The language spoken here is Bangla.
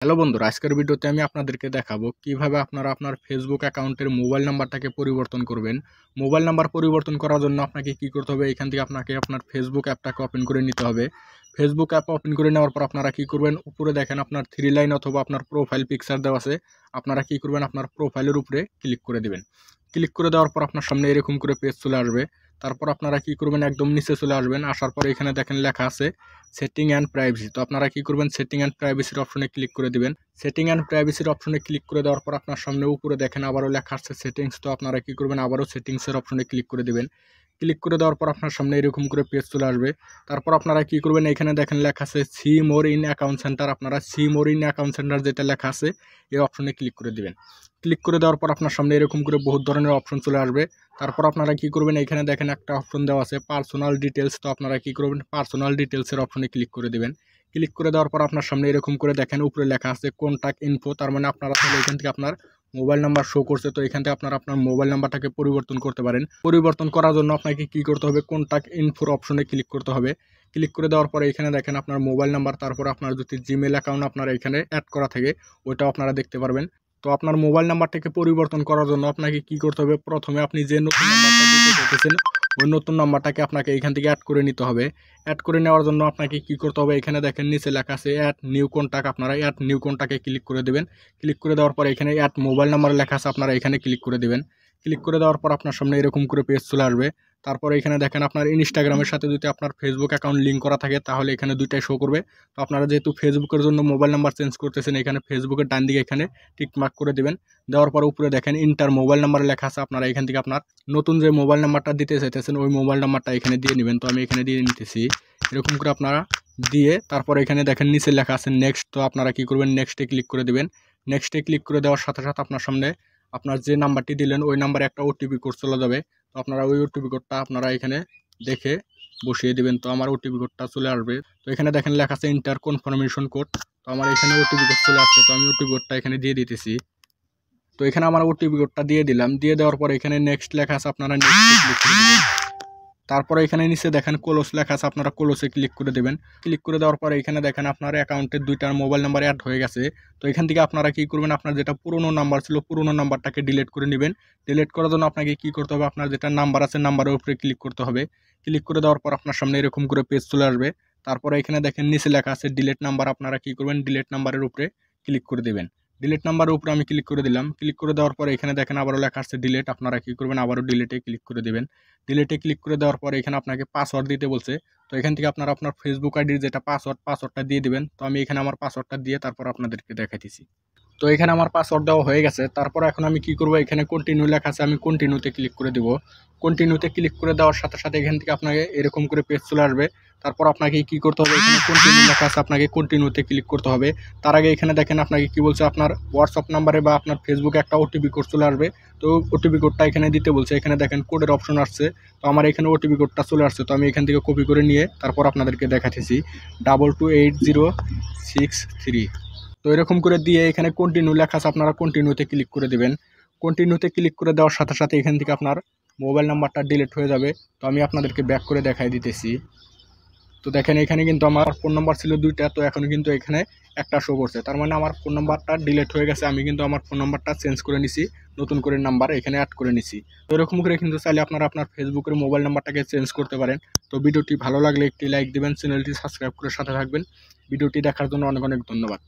হ্যালো বন্ধুরা, আজকের ভিডিওতে আমি আপনাদেরকে দেখাবো কিভাবে আপনারা আপনার ফেসবুক অ্যাকাউন্টের মোবাইল নাম্বারটাকে পরিবর্তন করবেন। মোবাইল নাম্বার পরিবর্তন করার জন্য আপনাকে কি করতে হবে, এখান থেকে আপনাকে আপনার ফেসবুক অ্যাপটাকে ওপেন করে নিতে হবে। ফেসবুক অ্যাপ ওপেন করে নেওয়ার পর আপনারা কি করবেন, উপরে দেখেন আপনার 3 লাইন অথবা আপনার প্রোফাইল পিকচার দেওয়া আছে। আপনারা কি করবেন, আপনার প্রোফাইলের উপরে ক্লিক করে দিবেন। ক্লিক করে দেওয়ার পর আপনার সামনে এরকম করে পেজ চলে আসবে। তারপর আপনারা কি করবেন, একদম নিচে চলে আসবেন। আসার পর এখানে দেখেন লেখা আছে সেটিং অ্যান্ড প্রাইভেসি। তো আপনারা কি করবেন, সেটিং অ্যান্ড প্রাইভেসির অপশনে ক্লিক করে দিবেন। সেটিং অ্যান্ড প্রাইভেসির অপশনে ক্লিক করে দেওয়ার পর আপনার সামনে উপরে দেখেন আবারও লেখা আছে সেটিংস। তো আপনারা কি করবেন, আবারও সেটিংসের অপশনে ক্লিক করে দিবেন। ক্লিক করে দেওয়ার পর আপনার সামনে এরকম করে পেজ চলে আসবে। তারপর আপনারা কি করবেন, এখানে দেখেন লেখা আছে see more in account centre. আপনারা see more in account centre যেটা লেখা আছে এই অপশনে ক্লিক করে দিবেন। ক্লিক করে দেওয়ার পর আপনার সামনে এরকম করে বহুত ধরনের অপশন চলে আসবে। তারপর আপনারা কি করবেন, এখানে দেখেন একটা অপশন দেওয়া আছে পার্সোনাল ডিটেলস। তো আপনারা কি করবেন, পার্সোনাল ডিটেলসের অপশনে ক্লিক করে দিবেন। ক্লিক করে দেওয়ার পর আপনার সামনে এরকম করে দেখেন উপরে লেখা আছে কন্ট্যাক্ট ইনফো। তার মানে আপনারা তাহলে এখান থেকে আপনার মোবাইল নাম্বার শো করছে। তো এখান থেকে আপনারা আপনার মোবাইল নাম্বারটাকে পরিবর্তন করতে পারেন। পরিবর্তন করার জন্য আপনাকে কি করতে হবে, কন্ট্যাক্ট ইনফোর অপশনে ক্লিক করতে হবে। ক্লিক করে দেওয়ার পরে এখানে দেখেন আপনার মোবাইল নাম্বার, তারপর আপনার যদি জিমেল অ্যাকাউন্ট আপনার এখানে অ্যাড করা থাকে ওইটাও আপনারা দেখতে পারবেন। তো আপনার মোবাইল নাম্বারটাকে পরিবর্তন করার জন্য আপনাকে কি করতে হবে, প্রথমে আপনি যে নতুন নাম্বারটা দিতে চাইতেছেন ওই নতুন নাম্বারটাকে আপনাকে এখান থেকে অ্যাড করে নিতে হবে। অ্যাড করে নেওয়ার জন্য আপনাকে কি করতে হবে, এখানে দেখেন নিচে লেখা আছে অ্যাড নিউ কন্ট্যাক্ট। আপনারা অ্যাড নিউ কন্ট্যাক্টে ক্লিক করে দেবেন। ক্লিক করে দেওয়ার পর এখানে অ্যাড মোবাইল নাম্বার লেখা আছে, আপনারা এখানে ক্লিক করে দেবেন। ক্লিক করে দেওয়ার পর আপনার সামনে এরকম করে পেজ চলে আসবে। তারপরে এখানে দেখেন আপনার ইনস্টাগ্রামের সাথে যদি আপনার ফেসবুক অ্যাকাউন্ট লিঙ্ক করা থাকে তাহলে এখানে দুইটাই শো করবে। তো আপনারা যেহেতু ফেসবুকের জন্য মোবাইল নাম্বার চেঞ্জ করতেছেন, এখানে ফেসবুকের ডান দিকে এখানে টিক মার্ক করে দেবেন। দেওয়ার পর উপরে দেখেন ইন্টার মোবাইল নাম্বার লেখা আছে। আপনারা এখান থেকে আপনার নতুন যে মোবাইল নাম্বারটা দিতে চাইতেছেন ওই মোবাইল নাম্বারটা এখানে দিয়ে নেবেন। তো আমি এখানে দিয়ে নিতেছি। এরকম করে আপনারা দিয়ে তারপর এখানে দেখেন নিচে লেখা আছে নেক্সট। তো আপনারা কি করবেন, নেক্সটে ক্লিক করে দেবেন। নেক্সটে ক্লিক করে দেওয়ার সাথে সাথে আপনার সামনে আপনার যে নাম্বারটি দিলেন ওই নাম্বারে একটা ওটিপি কোড চলে যাবে। তো আপনারা ওই ওটিপি কোডটা আপনারা এখানে দেখে বসিয়ে দিবেন। তো আমার ওটিপি কোডটা চলে আসবে। তো এখানে দেখেন লেখা আছে ইন্টার কনফার্মেশন কোড। তো আমার এখানে ওটিপি কোড চলে আসছে। তো আমি ওটিপি কোডটা এখানে দিয়ে দিতেছি। তো এখানে আমার ওটিপি কোডটা দিয়ে দিলাম। দিয়ে দেওয়ার পর এখানে নেক্সট লেখা আছে, আপনারা নেক্সটে ক্লিক করে দেবেন। তারপরে এখানে নিচে দেখেন ক্লোজ লেখা আছে, আপনারা ক্লোজে ক্লিক করে দেবেন। ক্লিক করে দেওয়ার পরে এখানে দেখেন আপনার অ্যাকাউন্টে দুইটার মোবাইল নাম্বার অ্যাড হয়ে গেছে। তো এখান থেকে আপনারা কি করবেন, আপনার যেটা পুরনো নাম্বার ছিল পুরনো নাম্বারটাকে ডিলিট করে নেবেন। ডিলিট করার জন্য আপনাকে কি করতে হবে, আপনার যেটা নাম্বার আছে নাম্বারের উপরে ক্লিক করতে হবে। ক্লিক করে দেওয়ার পর আপনার সামনে এরকম করে পেজ চলে আসবে। তারপরে এখানে দেখেন নিচে লেখা আছে ডিলিট নাম্বার। আপনারা কি করবেন, ডিলিট নাম্বারের উপরে ক্লিক করে দেবেন। ডিলিট নাম্বারের উপরে আমি ক্লিক করে দিলাম। ক্লিক করে দেওয়ার পরে এখানে দেখেন আবারও লেখা আছে ডিলিট। আপনারা কি করবেন, আবারও ডিলিটে ক্লিক করে দেবেন। ডিলিটে ক্লিক করে দেওয়ার পরে এখানে আপনাকে পাসওয়ার্ড দিতে বলছে। তো এখান থেকে আপনারা আপনার ফেসবুক আইডির যেটা পাসওয়ার্ডটা দিয়ে দিবেন। তো আমি এখানে আমার পাসওয়ার্ডটা দিয়ে তারপর আপনাদেরকে দেখাইতেছি। তো এখানে আমার পাসওয়ার্ড দেওয়া হয়ে গেছে। তারপর এখন আমি কি করব, এখানে কন্টিনিউ লেখা আছে, আমি কন্টিনিউতে ক্লিক করে দেব। কন্টিনিউতে ক্লিক করে দেওয়ার সাথে সাথে এখান থেকে আপনাকে এরকম করে পেজ চলে আসবে। তারপর আপনাকে কি করতে হবে, এখানে কন্টিনিউ লেখা আছে, আপনাকে কন্টিনিউতে ক্লিক করতে হবে। তার আগে এখানে দেখেন আপনাকে কি বলছে, আপনার হোয়াটসঅ্যাপ নাম্বারে বা আপনার ফেসবুকে একটা ওটিপি কোড চলে আসবে। তো ওটিপি কোডটা এখানে দিতে বলছে। এখানে দেখেন কোডের অপশন আসছে। তো আমার এখানে ওটিপি কোডটা চলে আসছে। তো আমি এখান থেকে কপি করে নিয়ে তারপর আপনাদেরকে দেখাতেছি 228063। তো এরকম করে দিয়ে এখানে কন্টিনিউ লেখা আছে, আপনারা কন্টিনিউতে ক্লিক করে দেবেন। কন্টিনিউতে ক্লিক করে দেওয়ার সাথে সাথে এখান থেকে আপনার মোবাইল নাম্বারটা ডিলিট হয়ে যাবে। তো আমি আপনাদেরকে ব্যাক করে দেখাই দিতেছি। তো দেখেন এখানে কিন্তু আমার ফোন নাম্বার ছিল দুইটা, তো এখন কিন্তু এখানে একটা শো করছে। তার মানে আমার ফোন নাম্বারটা ডিলিট হয়ে গেছে। আমি কিন্তু আমার ফোন নাম্বারটা চেঞ্জ করে নিছি, নতুন করে নাম্বার এখানে অ্যাড করে নিছি। তো এরকম করে কিন্তু চাইলে আপনারা আপনার ফেসবুকের মোবাইল নাম্বারটাকে চেঞ্জ করতে পারেন। তো ভিডিওটি ভালো লাগলে একটি লাইক দিবেন, চ্যানেলটি সাবস্ক্রাইব করে সাথে থাকবেন। ভিডিওটি দেখার জন্য অনেক অনেক ধন্যবাদ।